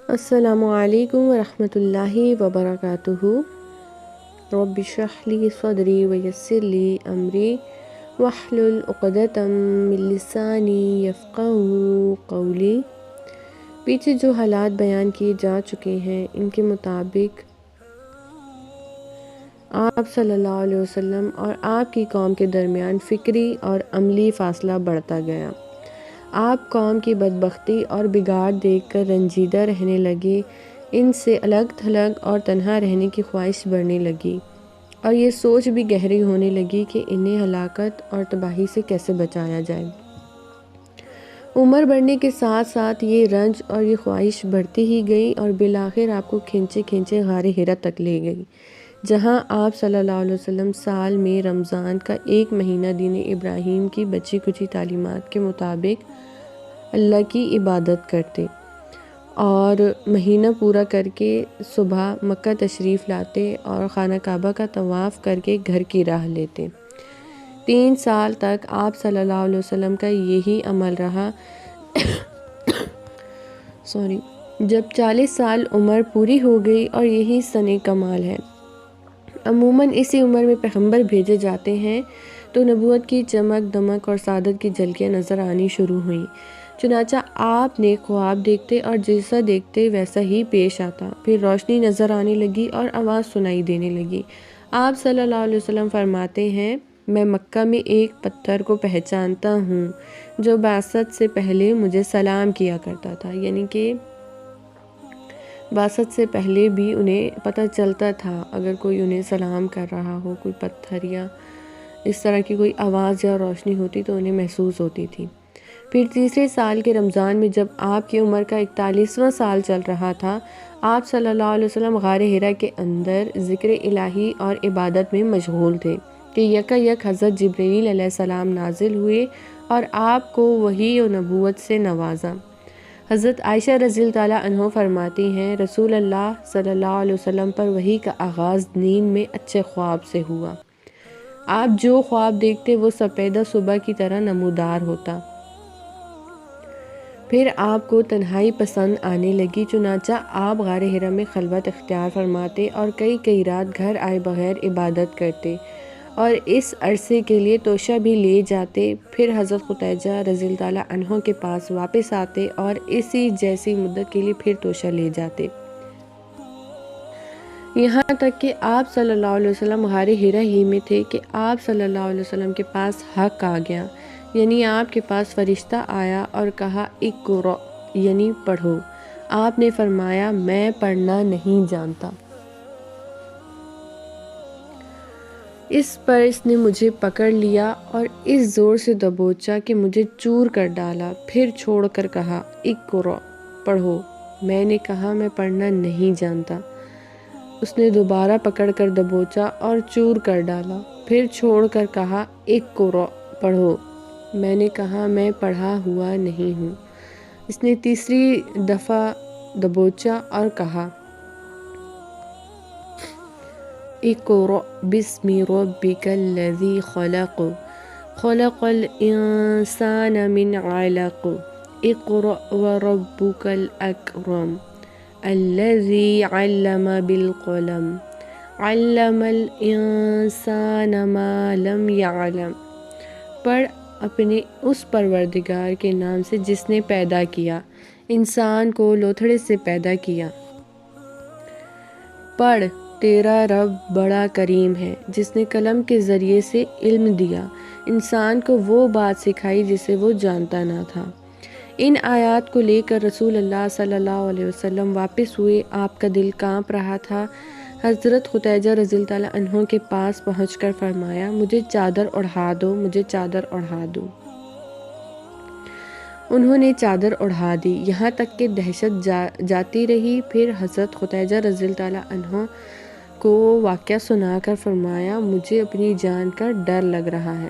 السلام علیکم ورحمۃ اللہ وبرکاتہ۔ رب اشرح لی صدری ویسر لی امری واحلل عقدۃ من لسانی یفقہوا قولی۔ پیچھے جو حالات بیان کیے جا چکے ہیں ان کے مطابق آپ صلی اللہ علیہ وسلم اور آپ کی قوم کے درمیان فکری اور عملی فاصلہ بڑھتا گیا۔ آپ قوم کی بدبختی اور بگاڑ دیکھ کر رنجیدہ رہنے لگے، ان سے الگ تھلگ اور تنہا رہنے کی خواہش بڑھنے لگی، اور یہ سوچ بھی گہری ہونے لگی کہ انہیں ہلاکت اور تباہی سے کیسے بچایا جائے۔ عمر بڑھنے کے ساتھ ساتھ یہ رنج اور یہ خواہش بڑھتی ہی گئی اور بالآخر آپ کو کھینچے کھینچے غار حرا تک لے گئی، جہاں آپ صلی اللہ علیہ وسلم سال میں رمضان کا ایک مہینہ دین ابراہیم کی بچی کچی تعلیمات کے مطابق اللہ کی عبادت کرتے اور مہینہ پورا کر کے صبح مکہ تشریف لاتے اور خانہ کعبہ کا طواف کر کے گھر کی راہ لیتے۔ 3 سال تک آپ صلی اللہ علیہ وسلم کا یہی عمل رہا۔ جب 40 سال عمر پوری ہو گئی اور یہی سن کمال ہے۔ عموماً اسی عمر میں پیغمبر بھیجے جاتے ہیں تو نبوت کی چمک دمک اور سعادت کی جھلکیاں نظر آنی شروع ہوئیں۔ چنانچہ آپ نے خواب دیکھتے اور جیسا دیکھتے ویسا ہی پیش آتا، پھر روشنی نظر آنے لگی اور آواز سنائی دینے لگی۔ آپ صلی اللہ علیہ وسلم فرماتے ہیں، میں مکہ میں ایک پتھر کو پہچانتا ہوں جو بعثت سے پہلے مجھے سلام کیا کرتا تھا، یعنی کہ بعثت سے پہلے بھی انہیں پتہ چلتا تھا اگر کوئی انہیں سلام کر رہا ہو، کوئی پتھر یا اس طرح کی کوئی آواز یا روشنی ہوتی تو انہیں محسوس ہوتی تھی۔ پھر تیسرے سال کے رمضان میں جب آپ کی عمر کا 41واں سال چل رہا تھا، آپ صلی اللہ علیہ وسلم غار حرا کے اندر ذکر الہی اور عبادت میں مشغول تھے کہ یکا حضرت جبرائیل علیہ السلام نازل ہوئے اور آپ کو وحی و نبوت سے نوازا۔ حضرت عائشہ رضی اللہ تعالیٰ عنہ فرماتی ہیں، رسول اللہ صلی اللہ علیہ وسلم پر وحی کا آغاز نیند میں اچھے خواب سے ہوا۔ آپ جو خواب دیکھتے وہ سپیدہ صبح کی طرح نمودار ہوتا۔ پھر آپ کو تنہائی پسند آنے لگی، چنانچہ آپ غار حرا میں خلوت اختیار فرماتے اور کئی رات گھر آئے بغیر عبادت کرتے اور اس عرصے کے لیے توشہ بھی لے جاتے، پھر حضرت خدیجہ رضی اللہ تعالیٰ عنہ کے پاس واپس آتے اور اسی جیسی مدت کے لیے پھر توشہ لے جاتے، یہاں تک کہ آپ صلی اللہ علیہ وسلم غار حرا ہی میں تھے کہ آپ صلی اللہ علیہ وسلم کے پاس حق آ گیا، یعنی آپ کے پاس فرشتہ آیا اور کہا اقرأ، یعنی پڑھو۔ آپ نے فرمایا، میں پڑھنا نہیں جانتا۔ اس پر اس نے مجھے پکڑ لیا اور اس زور سے دبوچا کہ مجھے چور کر ڈالا، پھر چھوڑ کر کہا اقرأ، پڑھو۔ میں نے کہا، میں پڑھنا نہیں جانتا۔ اس نے دوبارہ پکڑ کر دبوچا اور چور کر ڈالا، پھر چھوڑ کر کہا اقرأ، پڑھو۔ میں نے کہا، میں پڑھا ہوا نہیں ہوں۔ اس نے تیسری دفعہ دبوچا اور کہا اقرأ بسم ربک الذی خلق، خلق الانسان من علق، اقرأ وربک الاکرم، الذی علم بالقلم، علم الانسان ما لم یعلم۔ پڑھ اپنے اس پروردگار کے نام سے جس نے پیدا کیا، انسان کو لوتھڑے سے پیدا کیا۔ پڑھ، تیرا رب بڑا کریم ہے جس نے قلم کے ذریعے سے علم دیا، انسان کو وہ بات سکھائی جسے وہ جانتا نہ تھا۔ ان آیات کو لے کر رسول اللہ صلی اللہ علیہ وسلم واپس ہوئے۔ آپ کا دل کانپ رہا تھا۔ حضرت خدیجہ رضی اللہ تعالیٰ عنہ کے پاس پہنچ کر فرمایا، مجھے چادر اڑھا دو، مجھے چادر اڑھا دو۔ انہوں نے چادر اڑھا دی، یہاں تک کہ دہشت جاتی رہی۔ پھر حضرت خدیجہ رضی اللہ تعالیٰ عنہ کو واقعہ سنا کر فرمایا، مجھے اپنی جان کا ڈر لگ رہا ہے۔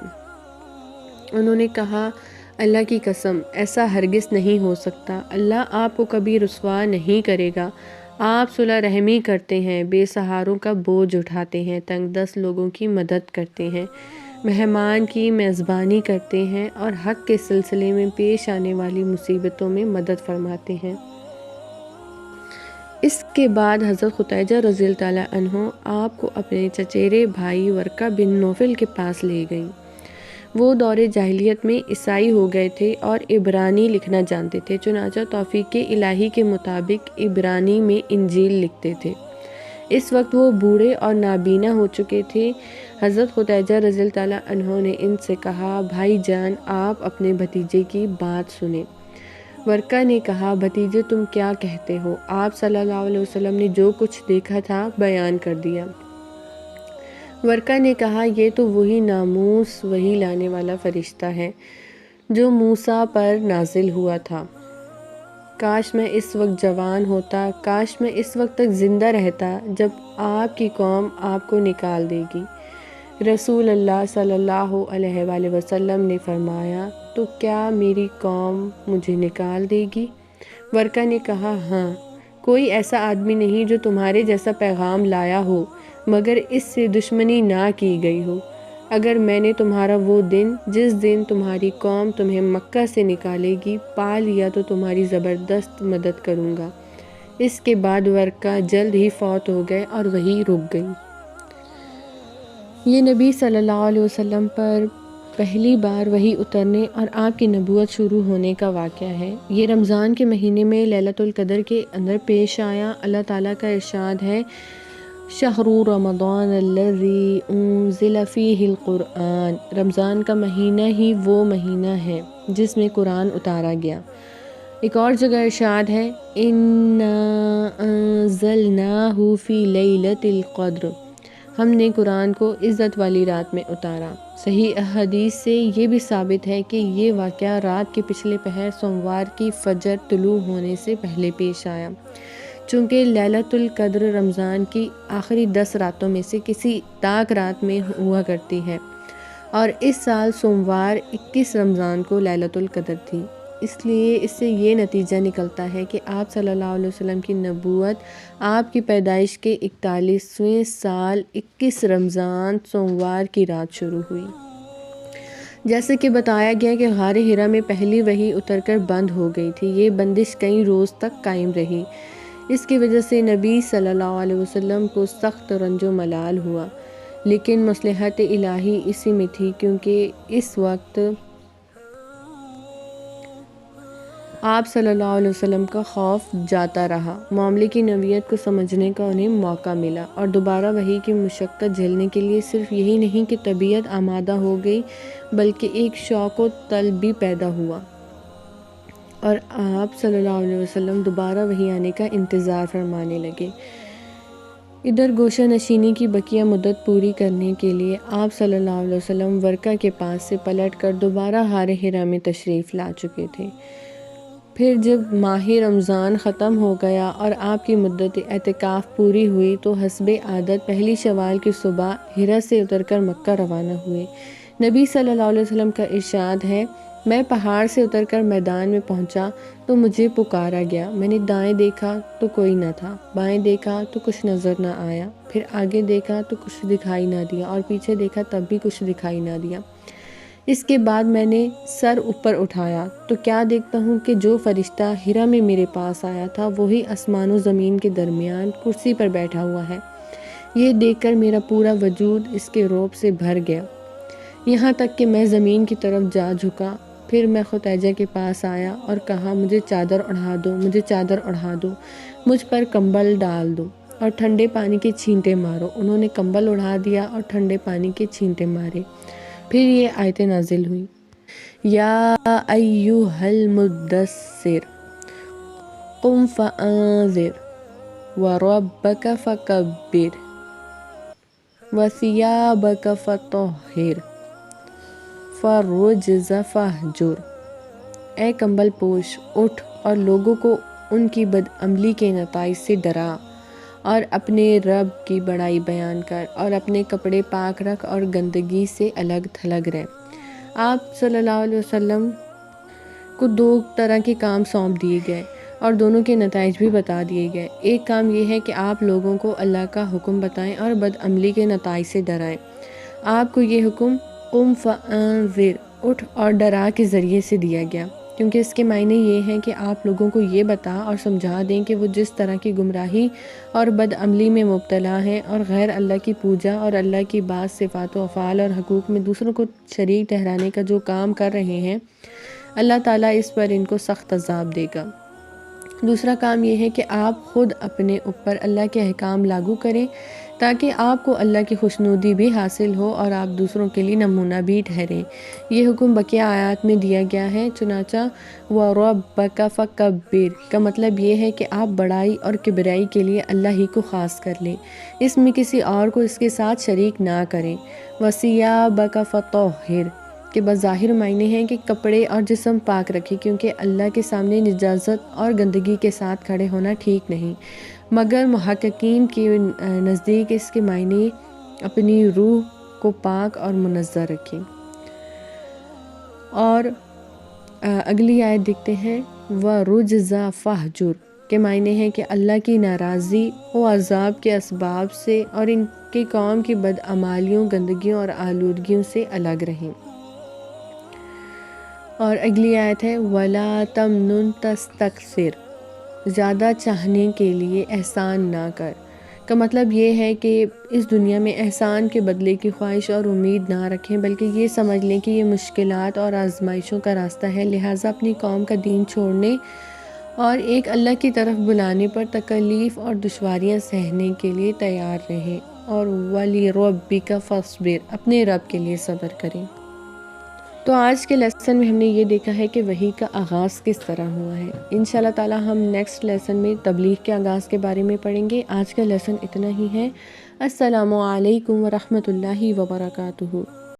انہوں نے کہا، اللہ کی قسم، ایسا ہرگز نہیں ہو سکتا، اللہ آپ کو کبھی رسوا نہیں کرے گا۔ آپ صلح رحمی کرتے ہیں، بے سہاروں کا بوجھ اٹھاتے ہیں، تنگ دست لوگوں کی مدد کرتے ہیں، مہمان کی میزبانی کرتے ہیں اور حق کے سلسلے میں پیش آنے والی مصیبتوں میں مدد فرماتے ہیں۔ اس کے بعد حضرت خدیجہ رضی اللہ تعالیٰ عنہ آپ کو اپنے چچیرے بھائی ورقہ بن نوفل کے پاس لے گئیں۔ وہ دور جاہلیت میں عیسائی ہو گئے تھے اور عبرانی لکھنا جانتے تھے، چنانچہ توفیق الہی کے مطابق عبرانی میں انجیل لکھتے تھے۔ اس وقت وہ بوڑھے اور نابینا ہو چکے تھے۔ حضرت خدیجہ رضی اللہ تعالیٰ عنہ نے ان سے کہا، بھائی جان آپ اپنے بھتیجے کی بات سنیں۔ ورقہ نے کہا، بھتیجے تم کیا کہتے ہو؟ آپ صلی اللہ علیہ وسلم نے جو کچھ دیکھا تھا بیان کر دیا۔ ورقہ نے کہا، یہ تو وہی ناموس وحی لانے والا فرشتہ ہے جو موسیٰ پر نازل ہوا تھا۔ کاش میں اس وقت جوان ہوتا، کاش میں اس وقت تک زندہ رہتا جب آپ کی قوم آپ کو نکال دے گی۔ رسول اللہ صلی اللہ علیہ وآلہ وسلم نے فرمایا، تو کیا میری قوم مجھے نکال دے گی؟ ورقہ نے کہا، ہاں، کوئی ایسا آدمی نہیں جو تمہارے جیسا پیغام لایا ہو مگر اس سے دشمنی نہ کی گئی ہو۔ اگر میں نے تمہارا وہ دن جس دن تمہاری قوم تمہیں مکہ سے نکالے گی پا لیا تو تمہاری زبردست مدد کروں گا۔ اس کے بعد ورقہ جلد ہی فوت ہو گئے اور وحی رک گئی۔ یہ نبی صلی اللہ علیہ وسلم پر پہلی بار وحی اترنے اور آپ کی نبوت شروع ہونے کا واقعہ ہے۔ یہ رمضان کے مہینے میں لیلۃ القدر کے اندر پیش آیا۔ اللہ تعالیٰ کا ارشاد ہے، شہر رمضان الذی انزل فیہ القرآن، رمضان کا مہینہ ہی وہ مہینہ ہے جس میں قرآن اتارا گیا۔ ایک اور جگہ ارشاد ہے، انا انزلناہ فی لیلۃ القدر، ہم نے قرآن کو عزت والی رات میں اتارا۔ صحیح احادیث سے یہ بھی ثابت ہے کہ یہ واقعہ رات کے پچھلے پہر سوموار کی فجر طلوع ہونے سے پہلے پیش آیا، چونکہ لیلۃ القدر رمضان کی آخری 10 راتوں میں سے کسی طاق رات میں ہوا کرتی ہے، اور اس سال سوموار 21 رمضان کو لیلۃ القدر تھی۔ اس لیے اس سے یہ نتیجہ نکلتا ہے کہ آپ صلی اللہ علیہ وسلم کی نبوت آپ کی پیدائش کے 41ویں سال 21 رمضان سوموار کی رات شروع ہوئی۔ جیسے کہ بتایا گیا کہ غار حرا میں پہلی وحی اتر کر بند ہو گئی تھی۔ یہ بندش کئی روز تک قائم رہی۔ اس کی وجہ سے نبی صلی اللہ علیہ وسلم کو سخت رنج و ملال ہوا، لیکن مصلحت الہی اسی میں تھی، کیونکہ اس وقت آپ صلی اللہ علیہ وسلم کا خوف جاتا رہا، معاملے کی نوعیت کو سمجھنے کا انہیں موقع ملا، اور دوبارہ وحی کی مشقت جھیلنے کے لیے صرف یہی نہیں کہ طبیعت آمادہ ہو گئی بلکہ ایک شوق و طلب بھی پیدا ہوا، اور آپ صلی اللہ علیہ وسلم دوبارہ وحی آنے کا انتظار فرمانے لگے۔ ادھر گوشہ نشینی کی بقیہ مدت پوری کرنے کے لیے آپ صلی اللہ علیہ وسلم ورقہ کے پاس سے پلٹ کر دوبارہ غار حرا میں تشریف لا چکے تھے۔ پھر جب ماہ رمضان ختم ہو گیا اور آپ کی مدت اعتکاف پوری ہوئی تو حسب عادت پہلی شوال کی صبح حرا سے اتر کر مکہ روانہ ہوئے۔ نبی صلی اللہ علیہ وسلم کا ارشاد ہے، میں پہاڑ سے اتر کر میدان میں پہنچا تو مجھے پکارا گیا، میں نے دائیں دیکھا تو کوئی نہ تھا، بائیں دیکھا تو کچھ نظر نہ آیا، پھر آگے دیکھا تو کچھ دکھائی نہ دیا، اور پیچھے دیکھا تب بھی کچھ دکھائی نہ دیا۔ اس کے بعد میں نے سر اوپر اٹھایا تو کیا دیکھتا ہوں کہ جو فرشتہ حرا میں میرے پاس آیا تھا وہی آسمان و زمین کے درمیان کرسی پر بیٹھا ہوا ہے۔ یہ دیکھ کر میرا پورا وجود اس کے رعب سے بھر گیا، یہاں تک کہ میں زمین کی طرف جا جھکا۔ پھر میں خدیجہ کے پاس آیا اور کہا، مجھے چادر اڑھا دو، مجھے چادر اڑھا دو، مجھ پر کمبل ڈال دو اور ٹھنڈے پانی کے چھینٹے مارو۔ انہوں نے کمبل اڑھا دیا اور ٹھنڈے پانی کے چھینٹے مارے۔ پھر یہ آیتیں نازل ہوئی، یا ایھا المدثر قم فانذر وربک فکبر وثیابک فطہر فالرجز فاہجر، اے کمبل پوش اٹھ اور لوگوں کو ان کی بدعملی کے نتائج سے ڈرا، اور اپنے رب کی بڑائی بیان کر، اور اپنے کپڑے پاک رکھ اور گندگی سے الگ تھلگ رہ۔ آپ صلی اللہ علیہ وسلم کو 2 طرح کے کام سونپ دیے گئے اور دونوں کے نتائج بھی بتا دیے گئے۔ ایک کام یہ ہے کہ آپ لوگوں کو اللہ کا حکم بتائیں اور بدعملی کے نتائج سے ڈرائیں۔ آپ کو یہ حکم قم فانذر، اٹھ اور ڈرا کے ذریعے سے دیا گیا۔ کیونکہ اس کے معنی یہ ہیں کہ آپ لوگوں کو یہ بتا اور سمجھا دیں کہ وہ جس طرح کی گمراہی اور بدعملی میں مبتلا ہیں اور غیر اللہ کی پوجا اور اللہ کی بعض صفات و افعال اور حقوق میں دوسروں کو شریک ٹھہرانے کا جو کام کر رہے ہیں، اللہ تعالیٰ اس پر ان کو سخت عذاب دے گا۔ دوسرا کام یہ ہے کہ آپ خود اپنے اوپر اللہ کے احکام لاگو کریں تاکہ آپ کو اللہ کی خوشنودی بھی حاصل ہو اور آپ دوسروں کے لیے نمونہ بھی ٹھہریں۔ یہ حکم بقیہ آیات میں دیا گیا ہے، چنانچہ وَرَبَّكَ فَكَبِّرْ کا مطلب یہ ہے کہ آپ بڑائی اور کبریائی کے لیے اللہ ہی کو خاص کر لیں، اس میں کسی اور کو اس کے ساتھ شریک نہ کریں۔ وَثِيَابَكَ فَطَهِّرْ کے بظاہر معنی ہیں کہ کپڑے اور جسم پاک رکھے، کیونکہ اللہ کے سامنے نجاست اور گندگی کے ساتھ کھڑے ہونا ٹھیک نہیں، مگر محققین کے نزدیک اس کے معنی اپنی روح کو پاک اور منزہ رکھیں۔ اور اگلی آیت دیکھتے ہیں، وَرُجْزَ فَاہْجُرْ کے معنی ہیں کہ اللہ کی ناراضی و عذاب کے اسباب سے اور ان کی قوم کی بدعمالیوں، گندگیوں اور آلودگیوں سے الگ رہیں۔ اور اگلی آیت ہے وَلَا تَمْنُن تَسْتَكْثِرْ زیادہ چاہنے کے لیے احسان نہ کر کا مطلب یہ ہے کہ اس دنیا میں احسان کے بدلے کی خواہش اور امید نہ رکھیں، بلکہ یہ سمجھ لیں کہ یہ مشکلات اور آزمائشوں کا راستہ ہے، لہٰذا اپنی قوم کا دین چھوڑنے اور ایک اللہ کی طرف بلانے پر تکلیف اور دشواریاں سہنے کے لیے تیار رہیں، اور وَلِرَبِّكَ فَاصْبِرْ اپنے رب کے لیے صبر کریں۔ تو آج کے لیسن میں ہم نے یہ دیکھا ہے کہ وحی کا آغاز کس طرح ہوا ہے۔ انشاءاللہ تعالی ہم نیکسٹ لیسن میں تبلیغ کے آغاز کے بارے میں پڑھیں گے۔ آج کا لیسن اتنا ہی ہے۔ السلام علیکم ورحمۃ اللہ وبرکاتہ۔